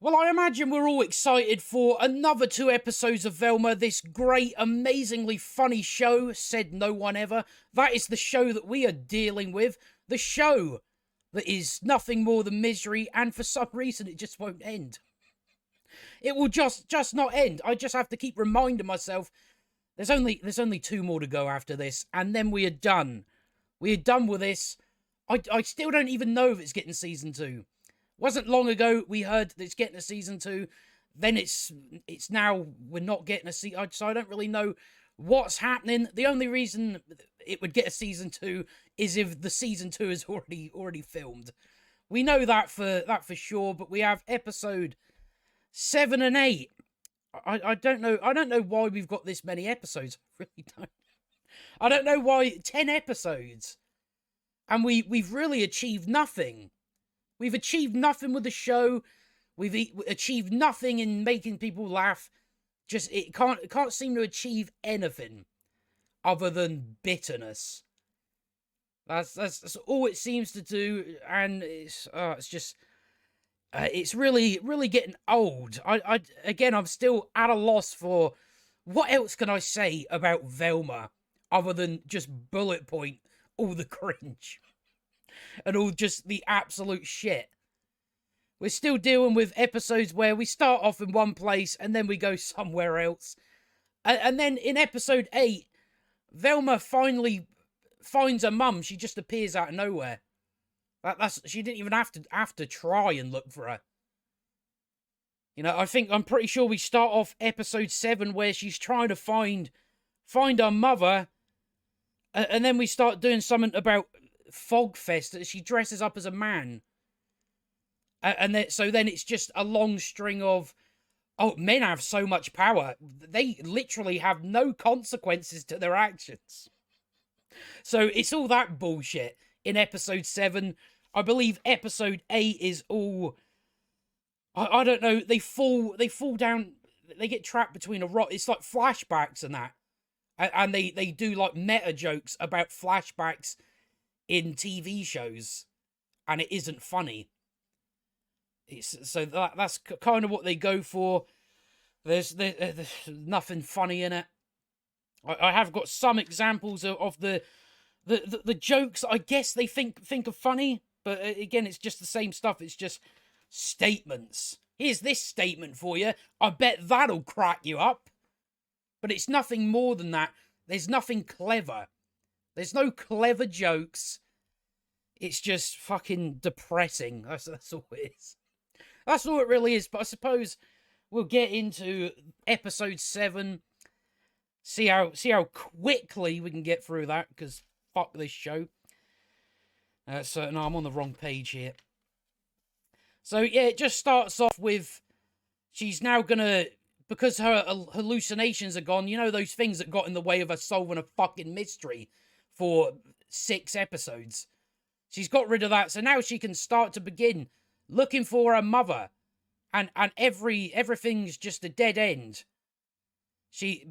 Well, I imagine we're all excited for another 2 episodes of Velma, this great, amazingly funny show, said no one ever. That is the show that we are dealing with. The show that is nothing more than misery, and for some reason it just won't end. It will just not end. I just have to keep reminding myself, there's only 2 more to go after this, and then we are done. We are done with this. I still don't even know if it's getting season 2. Wasn't long ago we heard that it's getting a season 2. Then it's now we're not getting a season. So I don't really know what's happening. The only reason it would get a season 2 is if the season 2 is already filmed. We know that for sure. But we have episode 7 and 8. I don't know. I don't know why we've got this many episodes. I really don't. I don't know why 10 episodes, and we've really achieved nothing. We've achieved nothing with the show. We've achieved nothing in making people laugh. Just it can't seem to achieve anything other than bitterness. That's all it seems to do, and it's just it's really getting old. I'm still at a loss for what else can I say about Velma other than just bullet point all the cringe and all just the absolute shit. We're still dealing with episodes where we start off in one place and then we go somewhere else. And then in episode 8, Velma finally finds her mum. She just appears out of nowhere. She didn't even have to try and look for her. You know, I'm pretty sure we start off episode 7 where she's trying to find her mother, and then we start doing something about Fogfest that she dresses up as a man, and then it's just a long string of, oh, men have so much power, they literally have no consequences to their actions. So it's all that bullshit in episode 7. I believe episode 8 is all, I don't know, they fall down, they get trapped between a rock. It's like flashbacks and that. And they do like meta jokes about flashbacks in TV shows, and it isn't funny. So that's kind of what they go for. There's nothing funny in it. I have got some examples of the jokes I guess they think are funny, but again, it's just the same stuff. It's just statements. Here's this statement for you. I bet that'll crack you up. But it's nothing more than that. There's nothing clever. There's no clever jokes. It's just fucking depressing. That's all it is. That's all it really is. But I suppose we'll get into episode 7. See how quickly we can get through that, because fuck this show. So no, I'm on the wrong page here. So yeah, it just starts off with she's now gonna, because her hallucinations are gone, you know, those things that got in the way of her solving a fucking mystery for 6 episodes. She's got rid of that, so now she can start to begin looking for her mother, and everything's just a dead end.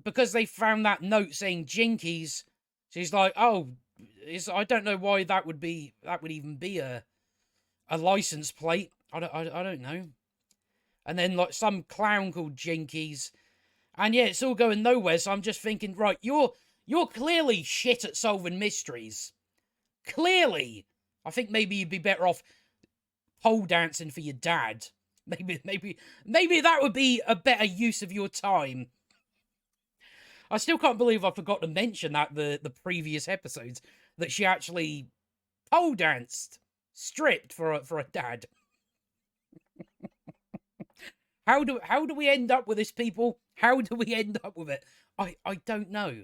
Because they found that note saying Jinkies, she's like, oh, I don't know why that would even be a license plate. I don't know. And then like some clown called Jinkies, and yeah, it's all going nowhere. So I'm just thinking, right, you're clearly shit at solving mysteries. Clearly, I think maybe you'd be better off pole dancing for your dad. Maybe that would be a better use of your time. I still can't believe I forgot to mention that the previous episodes, that she actually pole danced, stripped for a dad. How do we end up with this, people? How do we end up with it? I don't know.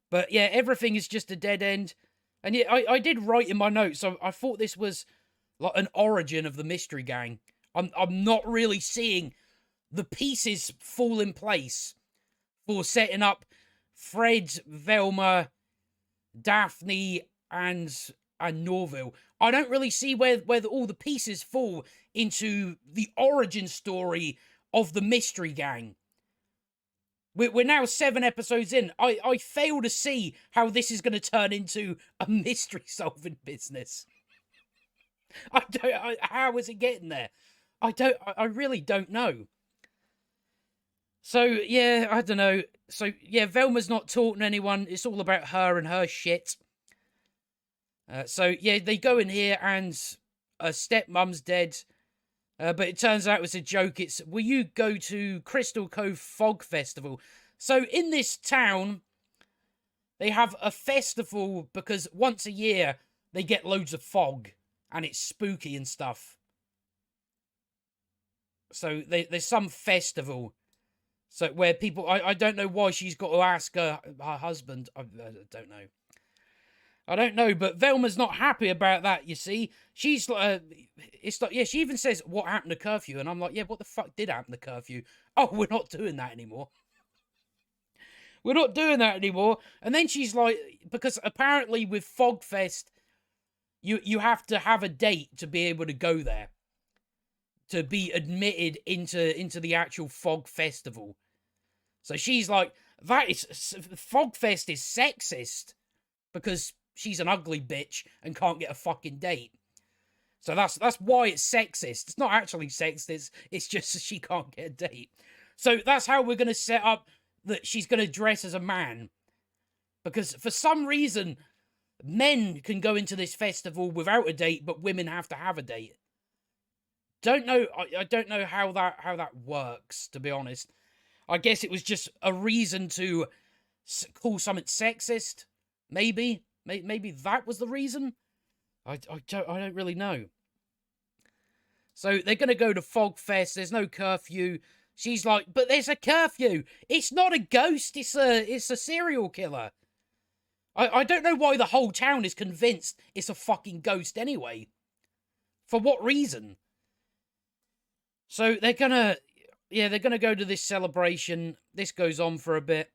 But yeah, everything is just a dead end. And yeah, I did write in my notes, so I thought this was like an origin of the mystery gang. I'm not really seeing the pieces fall in place for setting up Fred, Velma, Daphne, and Norville. I don't really see where all the pieces fall into the origin story of the mystery gang. We're now 7 episodes in. I fail to see how this is going to turn into a mystery solving business. How is it getting there? I really don't know. So, yeah, I don't know. So, yeah, Velma's not talking to anyone. It's all about her and her shit. So, yeah, they go in here and her stepmom's dead. But it turns out it was a joke. It's, will you go to Crystal Cove Fog Festival? So, in this town, they have a festival because once a year they get loads of fog and it's spooky and stuff. So, there's some festival. So where people, I don't know why she's got to ask her husband. I don't know. I don't know, but Velma's not happy about that, you see. She's like, it's like, yeah, she even says, what happened to curfew? And I'm like, yeah, what the fuck did happen to curfew? Oh, we're not doing that anymore. We're not doing that anymore. And then she's like, because apparently with Fogfest, you have to have a date to be able to go there. To be admitted into the actual Fog Festival. So she's like, Fogfest is sexist because she's an ugly bitch and can't get a fucking date. So that's why it's sexist. It's not actually sexist. It's just she can't get a date. So that's how we're going to set up that she's going to dress as a man. Because for some reason, men can go into this festival without a date, but women have to have a date. Don't know. I don't know how that works, to be honest. I guess it was just a reason to call something sexist. Maybe that was the reason. I don't really know. So they're gonna go to Fogfest. There's no curfew. She's like, but there's a curfew. It's not a ghost. It's a serial killer. I don't know why the whole town is convinced it's a fucking ghost anyway. For what reason? So they're gonna go to this celebration. This goes on for a bit.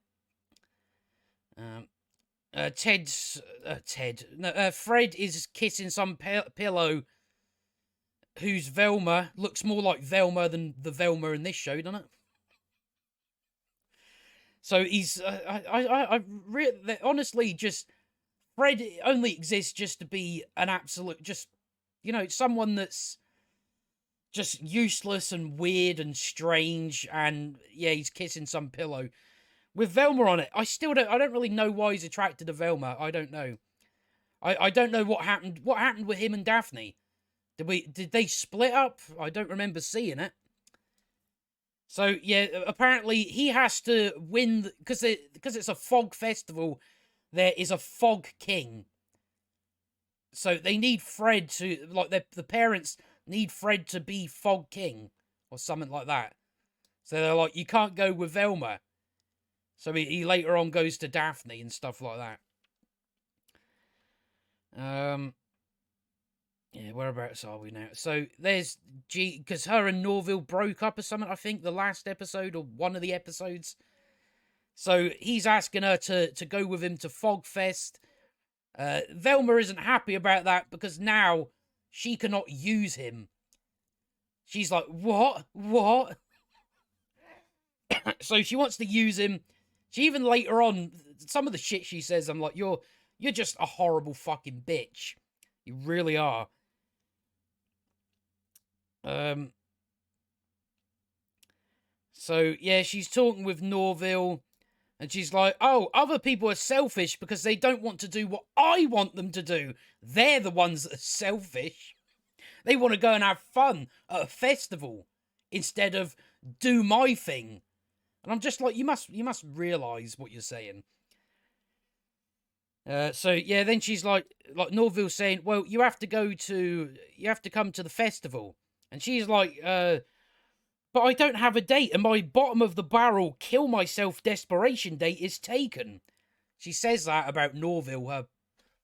Fred is kissing some pillow whose Velma looks more like Velma than the Velma in this show, doesn't it? So he's, honestly, just, Fred only exists just to be an absolute, just, someone that's just useless and weird and strange, and yeah, he's kissing some pillow with Velma on it. I don't really know why he's attracted to Velma. I don't know. I don't know what happened. What happened with him and Daphne? Did they split up? I don't remember seeing it. So yeah, apparently he has to win because it's a fog festival. There is a fog king. So they need Fred to, like, the parents need Fred to be Fog King or something like that. So they're like, you can't go with Velma. So he later on goes to Daphne and stuff like that. Yeah, whereabouts are we now? So there's because her and Norville broke up or something, I think, the last episode or one of the episodes. So he's asking her to go with him to Fogfest. Velma isn't happy about that because now she cannot use him. She's like, what? So she wants to use him. She even later on, some of the shit she says, I'm like, you're just a horrible fucking bitch. You really are. So yeah, she's talking with Norville. And she's like, oh, other people are selfish because they don't want to do what I want them to do. They're the ones that are selfish. They want to go and have fun at a festival instead of do my thing. And I'm just like, you must realise what you're saying. So yeah, then she's like Norville saying, well, you have to come to the festival. And she's like, but I don't have a date, and my bottom of the barrel kill myself desperation date is taken. She says that about Norville,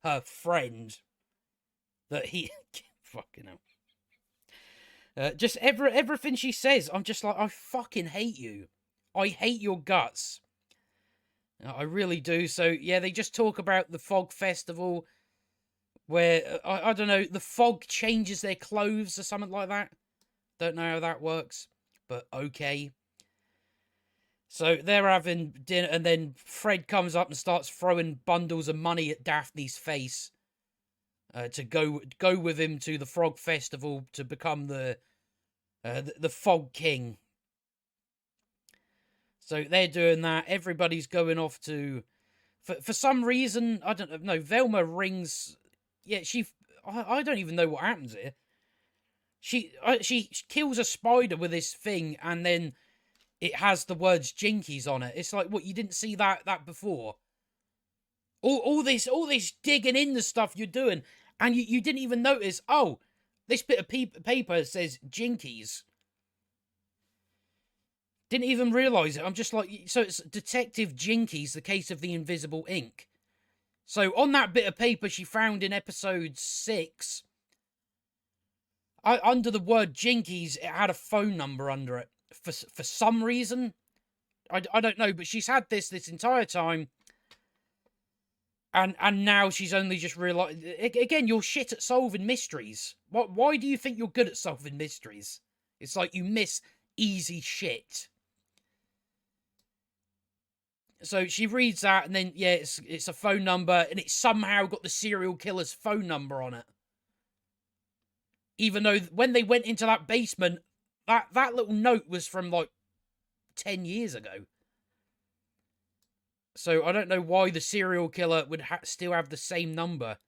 her friend, that he fucking hell. Just everything she says, I'm just like, I fucking hate you. I hate your guts. I really do. So yeah, they just talk about the fog festival, where I don't know, the fog changes their clothes or something like that. Don't know how that works. But okay. So they're having dinner, and then Fred comes up and starts throwing bundles of money at Daphne's face to go with him to the Frog Festival to become the the Fog King. So they're doing that. Everybody's going off to... For some reason, I don't know, Velma rings... Yeah, I don't even know what happens here. She kills a spider with this thing, and then it has the words Jinkies on it. It's like, what, you didn't see that before? All this digging in the stuff you're doing, and you didn't even notice, oh, this bit of paper says Jinkies. Didn't even realise it. I'm just like, so it's Detective Jinkies, the case of the invisible ink. So on that bit of paper she found in episode 6, under the word Jinkies, it had a phone number under it. For some reason. I don't know, but she's had this entire time. And now she's only just realised... Again, you're shit at solving mysteries. Why do you think you're good at solving mysteries? It's like you miss easy shit. So she reads that, and then, yeah, it's a phone number, and it's somehow got the serial killer's phone number on it. Even though when they went into that basement, that little note was from, like, 10 years ago. So I don't know why the serial killer would still have the same number.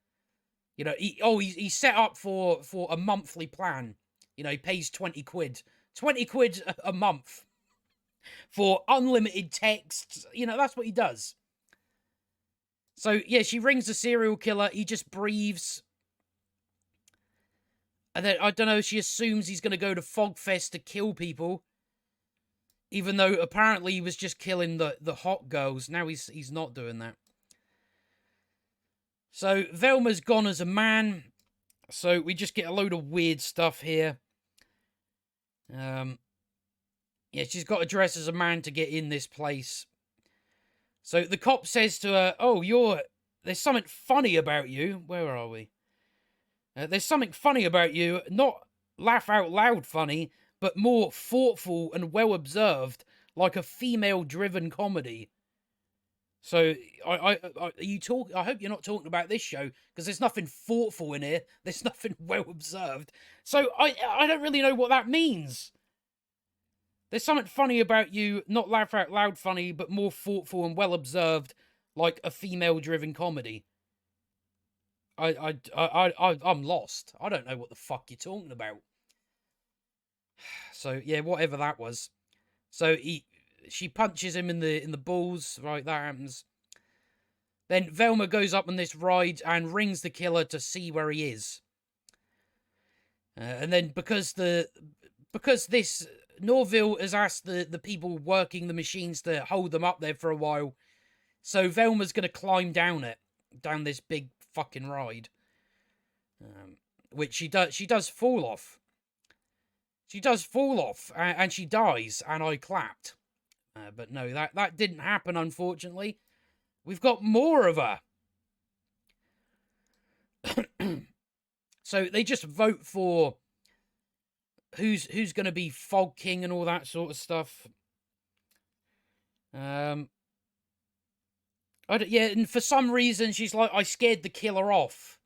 You know, he's set up for a monthly plan. You know, he pays 20 quid. 20 quid a month for unlimited texts. You know, that's what he does. So, yeah, she rings the serial killer. He just breathes. And then, I don't know, she assumes he's going to go to Fogfest to kill people. Even though apparently he was just killing the hot girls. Now he's not doing that. So Velma's gone as a man. So we just get a load of weird stuff here. Yeah, she's got to dress as a man to get in this place. So the cop says to her, oh, there's something funny about you. Where are we? There's something funny about you. Not laugh out loud funny, but more thoughtful and well observed, like a female-driven comedy. So, I hope you're not talking about this show, because there's nothing thoughtful in here. There's nothing well observed. So, I don't really know what that means. There's something funny about you, not laugh out loud funny, but more thoughtful and well observed, like a female-driven comedy. I'm lost. I don't know what the fuck you're talking about. So, yeah, whatever that was. So, she punches him in the balls. Right, that happens. Then Velma goes up on this ride and rings the killer to see where he is. And then because this Norville has asked the people working the machines to hold them up there for a while, so Velma's going to climb down this big fucking ride. Which she does fall off. She does fall off, and she dies, and I clapped. But no, that didn't happen, unfortunately. We've got more of her. So they just vote for who's going to be Fog King and all that sort of stuff. Yeah, and for some reason, she's like, I scared the killer off,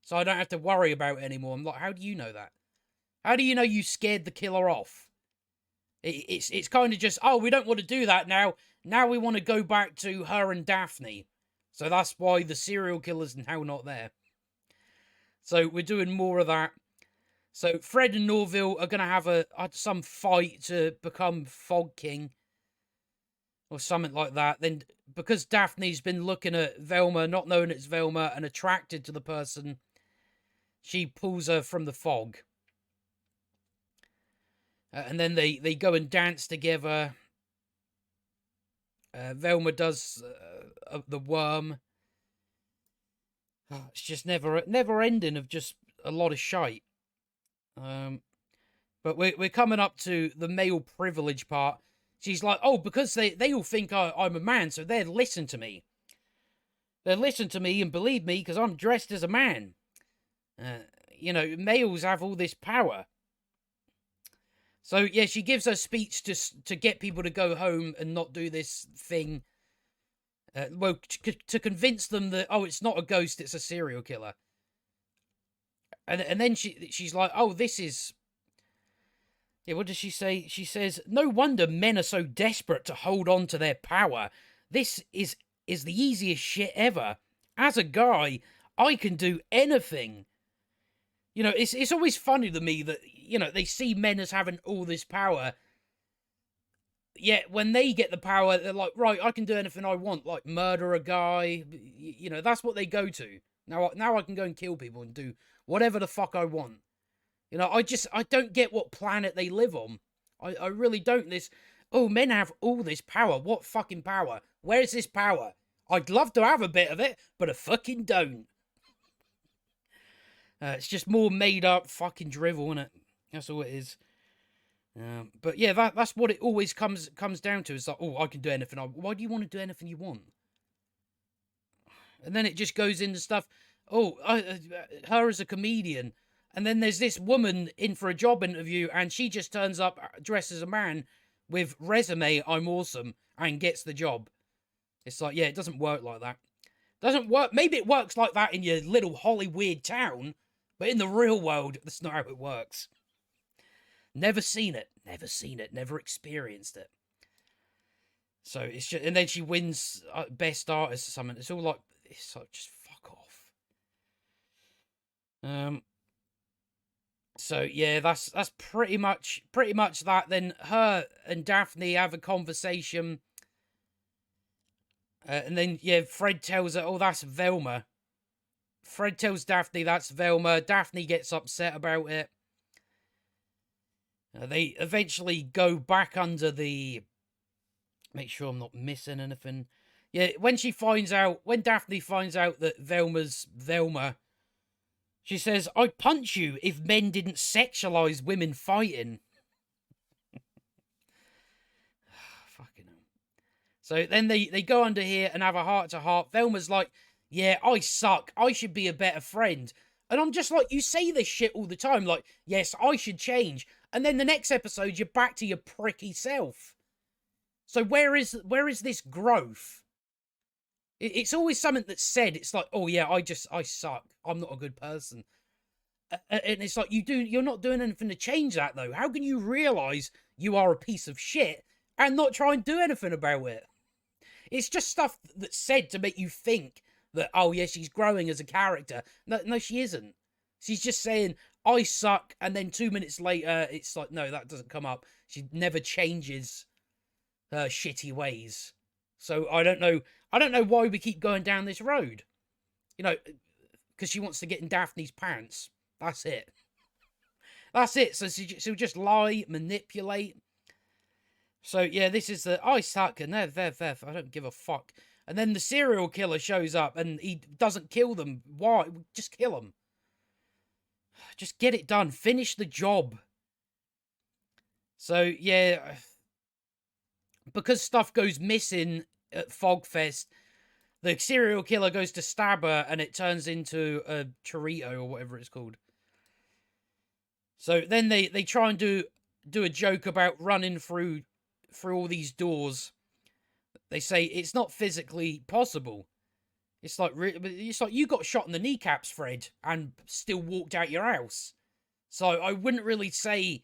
so I don't have to worry about it anymore. I'm like, how do you know that? How do you know you scared the killer off? It's kind of just, oh, we don't want to do that now. Now we want to go back to her and Daphne. So that's why the serial killer's now not there. So we're doing more of that. So Fred and Norville are going to have some fight to become Fog King. Or something like that. Then, because Daphne's been looking at Velma, not knowing it's Velma, and attracted to the person, she pulls her from the fog. And then they go and dance together. Velma does the worm. It's just never ending of just a lot of shite. But we're coming up to the male privilege part. She's like, oh, because they all think I'm a man, so they'll listen to me. They'll listen to me and believe me because I'm dressed as a man. You know, males have all this power. So, yeah, she gives her speech to get people to go home and not do this thing. Well, to convince them that, oh, it's not a ghost, it's a serial killer. And then she's like, oh, this is Yeah, what does she say? She says, "No wonder men are so desperate to hold on to their power. This is the easiest shit ever. As a guy, I can do anything." You know, it's always funny to me that, you know, they see men as having all this power. Yet when they get the power, they're like, right, I can do anything I want, like murder a guy. You know, that's what they go to. Now I can go and kill people and do whatever the fuck I want. You know, I don't get what planet they live on. I really don't. Oh, men have all this power. What fucking power? Where is this power? I'd love to have a bit of it, but I fucking don't. It's just more made up fucking drivel, isn't it? That's all it is. But yeah, that's what it always comes down to. It's like, oh, I can do anything. Why do you want to do anything you want? And then it just goes into stuff. Oh, her as a comedian, and then there's this woman in for a job interview, and she just turns up dressed as a man with resume, "I'm awesome," and gets the job. It's like, yeah, it doesn't work like that. Doesn't work. Maybe it works like that in your little Hollywood town, but in the real world, that's not how it works. Never seen it. Never seen it. Never experienced it. So it's just, and then she wins best artist or something. It's all like, it's like, just fuck off. So yeah, that's pretty much that. Then her and Daphne have a conversation, and then yeah, Fred tells her, "Oh, that's Velma." Fred tells Daphne that's Velma. Daphne gets upset about it. They eventually go back under the. Make sure I'm not missing anything. Yeah, when Daphne finds out that Velma's Velma, she says, "I'd punch you if men didn't sexualize women fighting." Fucking hell. So then they go under here and have a heart-to-heart. Velma's like, "Yeah, I suck. I should be a better friend." And I'm just like, you say this shit all the time. Like, yes, I should change. And then the next episode, you're back to your pricky self. So where is this growth? It's always something that's said. It's like, oh yeah, I suck. I'm not a good person. And it's like, you're not doing anything to change that though. How can you realize you are a piece of shit and not try and do anything about it? It's just stuff that's said to make you think that, oh yeah, she's growing as a character. No, she isn't. She's just saying, I suck, and then 2 minutes later, it's like, no, that doesn't come up. She never changes her shitty ways. So I don't know why we keep going down this road. You know, because she wants to get in Daphne's pants. That's it. That's it. So she'll just lie, manipulate. So yeah, this is the I suck and I don't give a fuck. And then the serial killer shows up and he doesn't kill them. Why? Just kill them. Just get it done. Finish the job. So yeah, because stuff goes missing at Fogfest, the serial killer goes to stab her and it turns into a chorito or whatever it's called. So then they try and do a joke about running through all these doors. They say it's not physically possible. It's like you got shot in the kneecaps, Fred, and still walked out your house. So I wouldn't really say,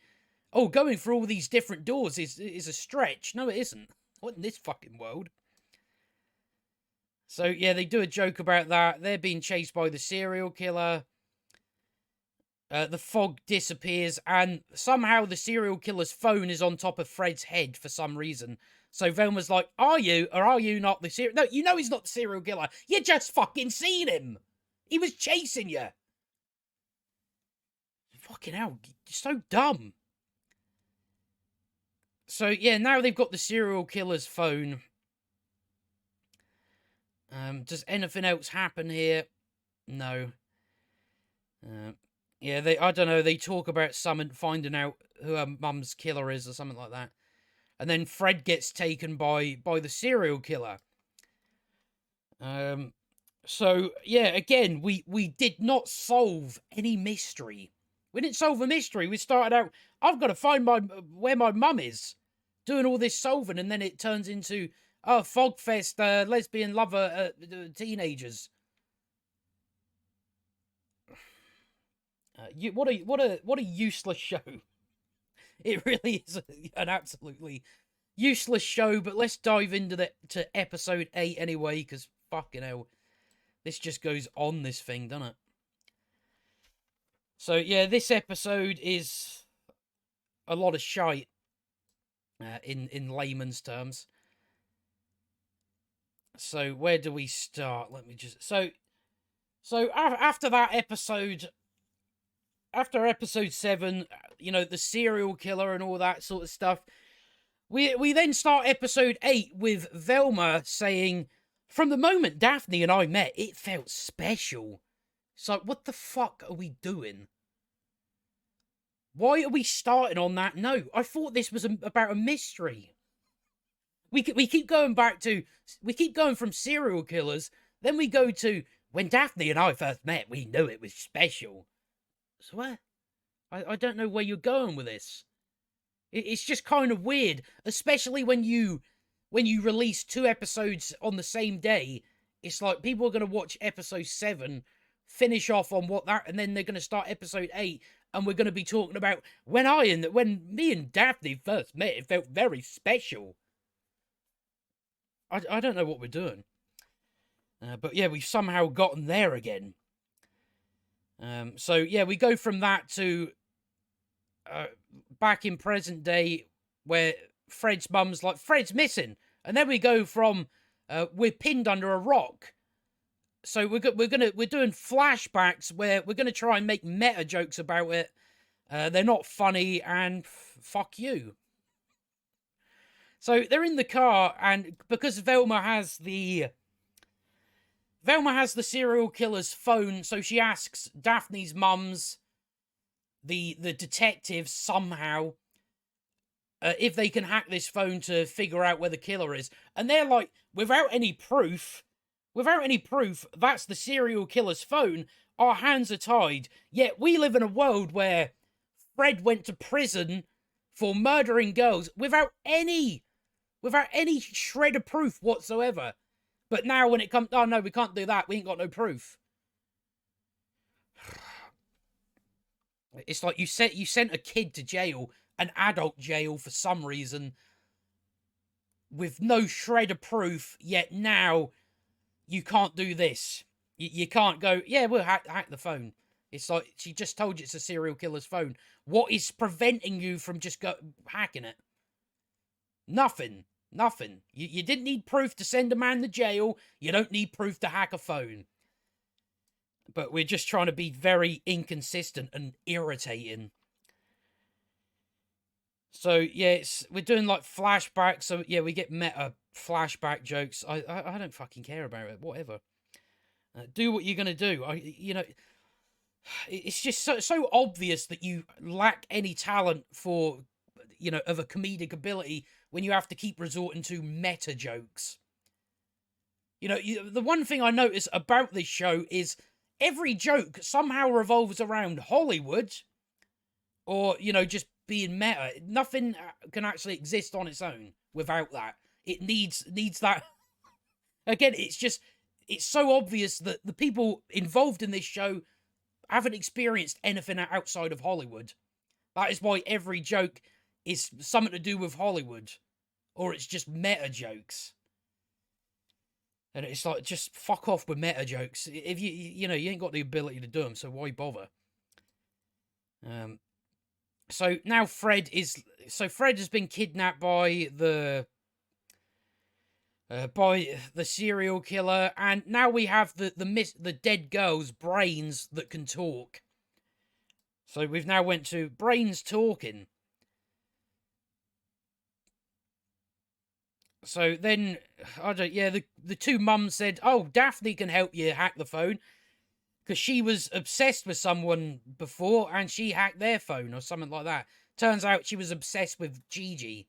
oh, going through all these different doors is a stretch. No, it isn't. What in this fucking world? So yeah, they do a joke about that. They're being chased by the serial killer. The fog disappears, and somehow the serial killer's phone is on top of Fred's head for some reason. So Velma's like, are you, or are you not the serial... No, you know he's not the serial killer. You just fucking seen him. He was chasing you. Fucking hell, you're so dumb. So, yeah, now they've got the serial killer's phone. Does anything else happen here? No. Yeah, I don't know, they talk about finding out who her mum's killer is or something like that. And then Fred gets taken by the serial killer. So, yeah, again, we did not solve any mystery. We didn't solve a mystery. We started out, I've got to find where my mum is. Doing all this solving, and then it turns into, oh, Fogfest, lesbian lover, teenagers. What a useless show. It really is an absolutely useless show, but let's dive into to episode 8 anyway, because fucking hell, this just goes on, this thing, doesn't it? So yeah, this episode is a lot of shite, in layman's terms. So where do we start? Let me just after that episode, after episode 7, you know, the serial killer and all that sort of stuff, we then start episode 8 with Velma saying, "From the moment Daphne and I met, it felt special." So what the fuck are we doing? Why are we starting on that note? I thought this was about a mystery. We keep going from serial killers, then we go to when Daphne and I first met, we knew it was special. So what? I don't know where you're going with this. It's just kind of weird, especially when you release 2 episodes on the same day. It's like people are going to watch episode 7, finish off on what that, and then they're going to start episode 8, and we're going to be talking about when me and Daphne first met, it felt very special. I don't know what we're doing. But yeah, we've somehow gotten there again. So yeah, we go from that to back in present day, where Fred's mum's like, Fred's missing. And then we go from we're pinned under a rock. So we're doing flashbacks where we're gonna try and make meta jokes about it. They're not funny, and fuck you. So they're in the car, and because Velma has the serial killer's phone, so she asks Daphne's mum's, the detectives somehow, if they can hack this phone to figure out where the killer is. And they're like, without any proof, that's the serial killer's phone. Our hands are tied. Yet we live in a world where Fred went to prison for murdering girls without any shred of proof whatsoever. But now when it comes, oh no, we can't do that. We ain't got no proof. It's like you sent a kid to jail, an adult jail for some reason, with no shred of proof, yet now you can't do this. You can't go, yeah, we'll hack the phone. It's like, she just told you it's a serial killer's phone. What is preventing you from just hacking it? Nothing. You didn't need proof to send a man to jail. You don't need proof to hack a phone. But we're just trying to be very inconsistent and irritating. So yeah, we're doing like flashbacks. So yeah, we get meta flashback jokes. I don't fucking care about it. Whatever. Do what you're gonna do. It's just so obvious that you lack any talent for, of a comedic ability when you have to keep resorting to meta jokes. The one thing I notice about this show is every joke somehow revolves around Hollywood, or, just being meta. Nothing can actually exist on its own without that. It needs that. Again, it's so obvious that the people involved in this show haven't experienced anything outside of Hollywood. That is why every joke is something to do with Hollywood, or it's just meta jokes. And it's like, just fuck off with meta jokes. If you ain't got the ability to do them, so why bother? So now Fred has been kidnapped by the serial killer, and now we have the dead girl's brains that can talk. So we've now went to brains talking. So then, the two mums said, oh, Daphne can help you hack the phone, because she was obsessed with someone before, and she hacked their phone, or something like that. Turns out she was obsessed with Gigi.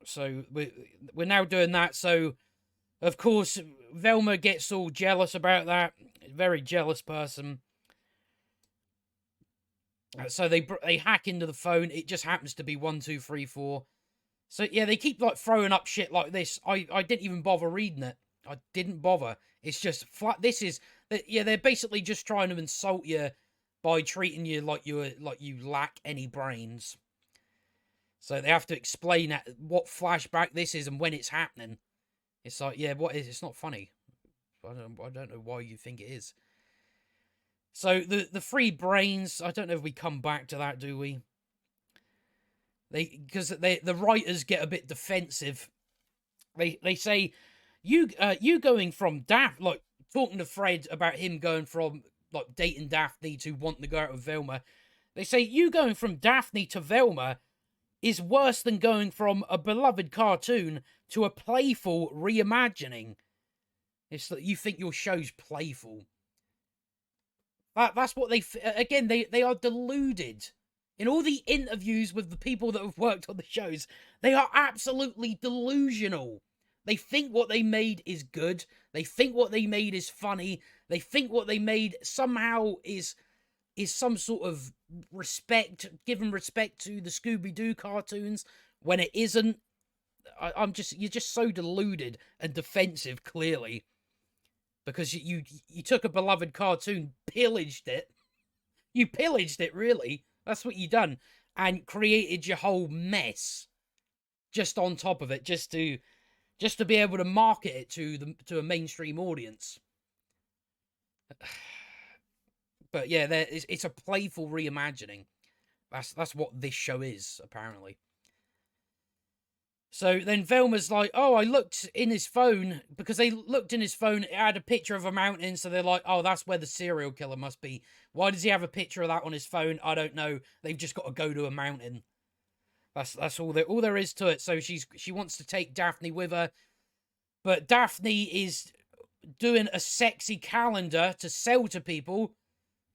So we're now doing that, so, of course, Velma gets all jealous about that. Very jealous person. So they hack into the phone. It just happens to be 1234. So yeah, they keep like throwing up shit like this. I didn't even bother reading it. I didn't bother. It's just flat. They're basically just trying to insult you by treating you like you lack any brains. So they have to explain what flashback this is and when it's happening. It's like, yeah, what is? It's not funny. I don't know why you think it is. So the three brains. I don't know if we come back to that, do we? The writers get a bit defensive. They say you going from Daphne, like talking to Fred about him going from like dating Daphne to wanting to go out with Velma. They say you going from Daphne to Velma is worse than going from a beloved cartoon to a playful reimagining. It's that you think your show's playful. That's what they are deluded. In all the interviews with the people that have worked on the shows, they are absolutely delusional. They think what they made is good. They think what they made is funny. They think what they made somehow is some sort of respect, giving respect to the Scooby-Doo cartoons when it isn't. You're just so deluded and defensive, clearly. Because you took a beloved cartoon, pillaged it. You pillaged it, really. That's what you done. And created your whole mess. Just on top of it, just to be able to market it to a mainstream audience. But yeah, it's a playful reimagining. That's what this show is, apparently. So then Velma's like, oh, I looked in his phone, because they looked in his phone, it had a picture of a mountain, so they're like, oh, that's where the serial killer must be. Why does he have a picture of that on his phone? I don't know. They've just got to go to a mountain. That's all there is to it. So she wants to take Daphne with her, but Daphne is doing a sexy calendar to sell to people.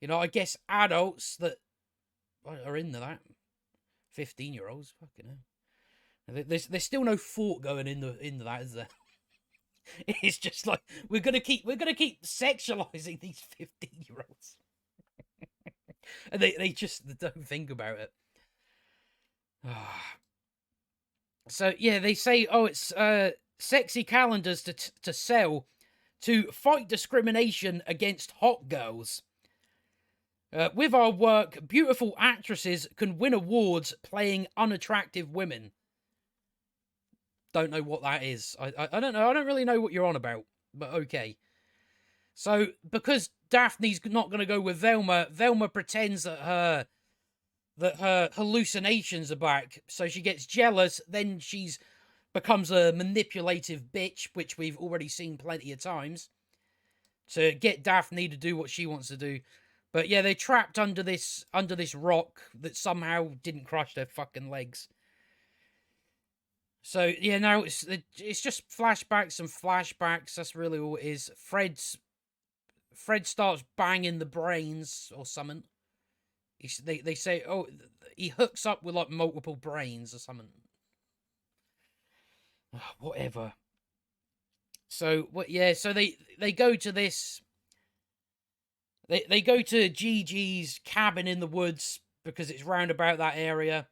You know, I guess adults that are into that. 15-year-olds, fucking hell. There's still no thought going into that, is there? It's just like we're gonna keep sexualizing these 15-year-olds, and they just don't think about it. So yeah, they say, oh, it's sexy calendars to sell to fight discrimination against hot girls. With our work, beautiful actresses can win awards playing unattractive women. Don't know what that is. I don't know. I don't really know what you're on about, but okay. So, because Daphne's not going to go with Velma, Velma pretends that her hallucinations are back. So she gets jealous, then she's becomes a manipulative bitch, which we've already seen plenty of times, to get Daphne to do what she wants to do. But yeah, they're trapped under this rock that somehow didn't crush their fucking legs. So yeah, now it's just flashbacks and flashbacks. That's really all it is. Fred starts banging the brains or something. They say, oh, he hooks up with like multiple brains or something. Whatever. So what? Yeah. So they go to this. They go to Gigi's cabin in the woods because it's round about that area.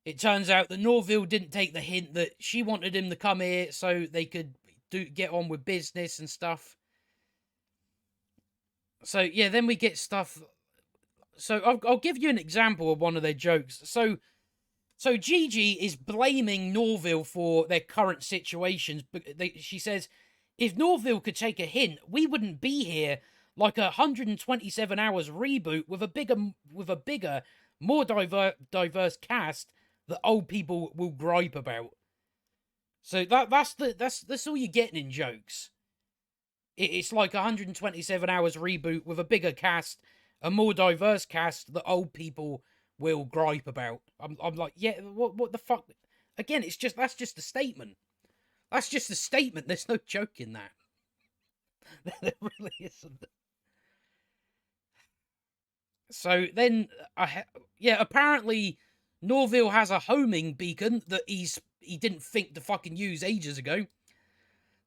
It turns out that Norville didn't take the hint that she wanted him to come here so they could get on with business and stuff. So yeah, then we get stuff. So I'll give you an example of one of their jokes. So Gigi is blaming Norville for their current situations. She says, if Norville could take a hint, we wouldn't be here. Like a 127 hours reboot with a bigger, more diverse cast that old people will gripe about. So that's all you're getting in jokes. It's like 127 hours reboot with a bigger cast, a more diverse cast that old people will gripe about. I'm like, yeah, what the fuck? Again, that's just a statement. That's just a statement. There's no joke in that. There really isn't. So then, apparently Norville has a homing beacon that he didn't think to fucking use ages ago.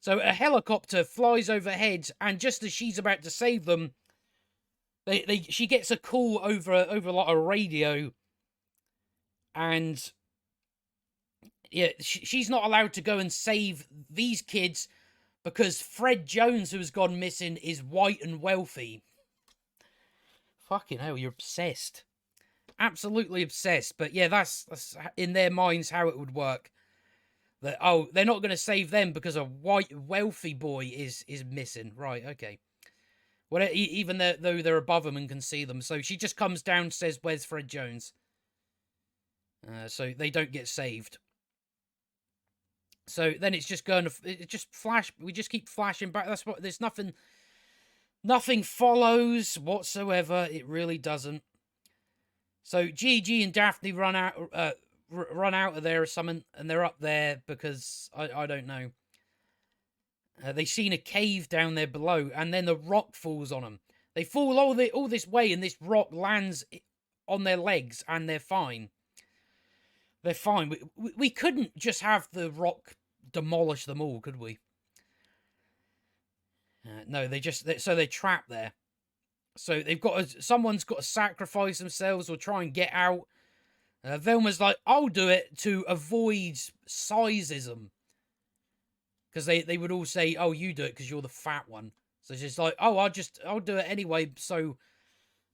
So a helicopter flies overhead, and just as she's about to save them, she gets a call over like a radio, and yeah, she's not allowed to go and save these kids because Fred Jones, who has gone missing, is white and wealthy. Fucking hell, you're obsessed. Absolutely obsessed. But yeah, that's in their minds how it would work. That, oh, they're not going to save them because a white wealthy boy is missing. Right, okay. Well, even though they're above them and can see them. So she just comes down and says, where's Fred Jones? So they don't get saved. So then it's just going to, it just flash, we just keep flashing back. That's what, there's nothing follows whatsoever. It really doesn't. So Gigi and Daphne run out of there or something, and they're up there because, I don't know. They seen a cave down there below, and then the rock falls on them. They fall all this way, and this rock lands on their legs, and they're fine. They're fine. We couldn't just have the rock demolish them all, could we? No, they're trapped there. So someone's got to sacrifice themselves or try and get out. Velma's like, I'll do it to avoid sizeism. Because they would all say, oh, you do it because you're the fat one. So she's like, oh, I'll do it anyway. So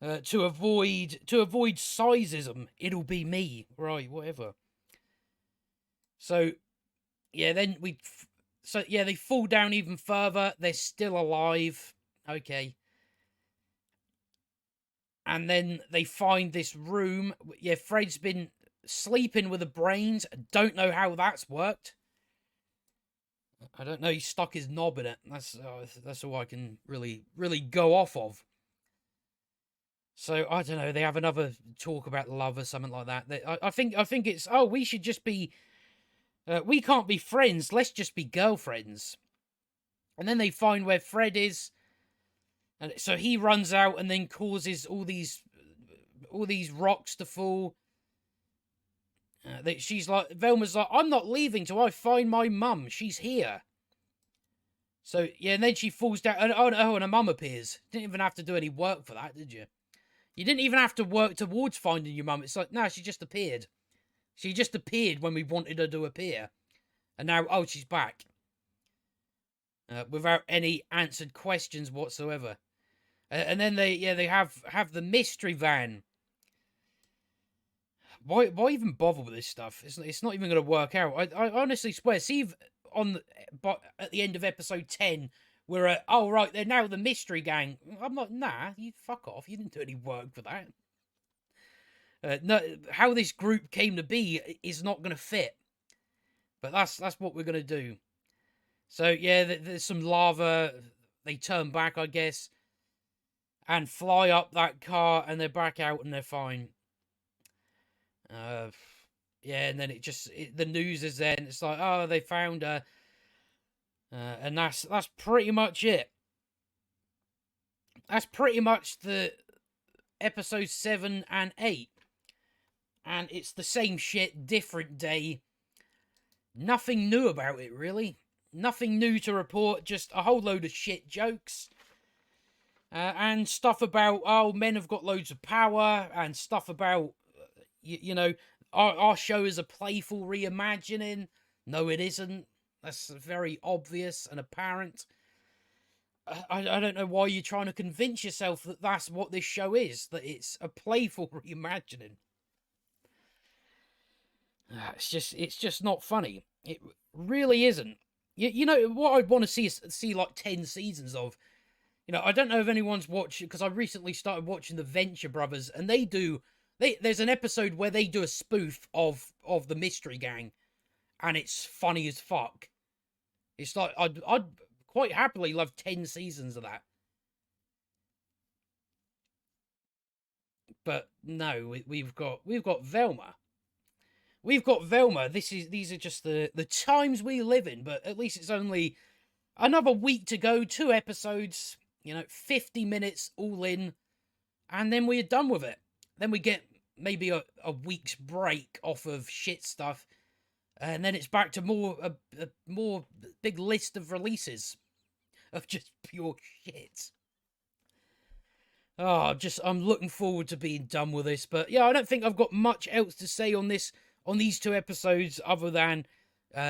to avoid sizeism, it'll be me. Right, whatever. So, yeah, then they fall down even further. They're still alive. Okay. And then they find this room. Yeah, Fred's been sleeping with the brains. Don't know how that's worked. I don't know. He stuck his knob in it. That's all I can really go off of. So I don't know. They have another talk about love or something like that. I think it's, oh, we should just be. We can't be friends. Let's just be girlfriends. And then they find where Fred is, and so he runs out and then causes all these rocks to fall. She's like, Velma's like, I'm not leaving till I find my mum. She's here. So yeah, and then she falls down. And her mum appears. Didn't even have to do any work for that, did you? You didn't even have to work towards finding your mum. It's like, no, she just appeared. She just appeared when we wanted her to appear. And now, oh, she's back. Without any answered questions whatsoever. And then they have the mystery van. Why even bother with this stuff? It's not even going to work out. I honestly swear, see if at the end of episode 10, we're at, oh, right, they're now the mystery gang. I'm like, nah, you fuck off. You didn't do any work for that. No, how this group came to be is not going to fit. But that's what we're going to do. So, yeah, there's some lava. They turn back, I guess, and fly up that car, and they're back out, and they're fine. Yeah, and then the news is there, and it's like, oh, they found her. And that's pretty much it. That's pretty much the episodes 7 and 8. And it's the same shit, different day. Nothing new about it, really. Nothing new to report, just a whole load of shit jokes. And stuff about, oh, men have got loads of power, and stuff about, you know, our show is a playful reimagining. No, it isn't. That's very obvious and apparent. I don't know why you're trying to convince yourself that that's what this show is, that it's a playful reimagining. It's just not funny. It really isn't. You know, what I'd want to see is like 10 seasons of. You know, I don't know if anyone's watched, because I recently started watching the Venture Brothers, and there's an episode where they do a spoof of the Mystery Gang, and it's funny as fuck. It's like, I'd quite happily love 10 seasons of that. But no, we've got Velma. We've got Velma. These are just the times we live in, but at least it's only another week to go, 2 episodes, 50 minutes all in, and then we're done with it. Then we get maybe a week's break off of shit stuff, and then it's back to a more big list of releases of just pure shit. Oh, I'm looking forward to being done with this. But yeah, I don't think I've got much else to say on these 2 episodes other than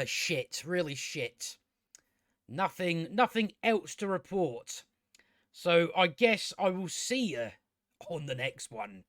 shit, really shit. Nothing else to report. So I guess I will see you on the next one.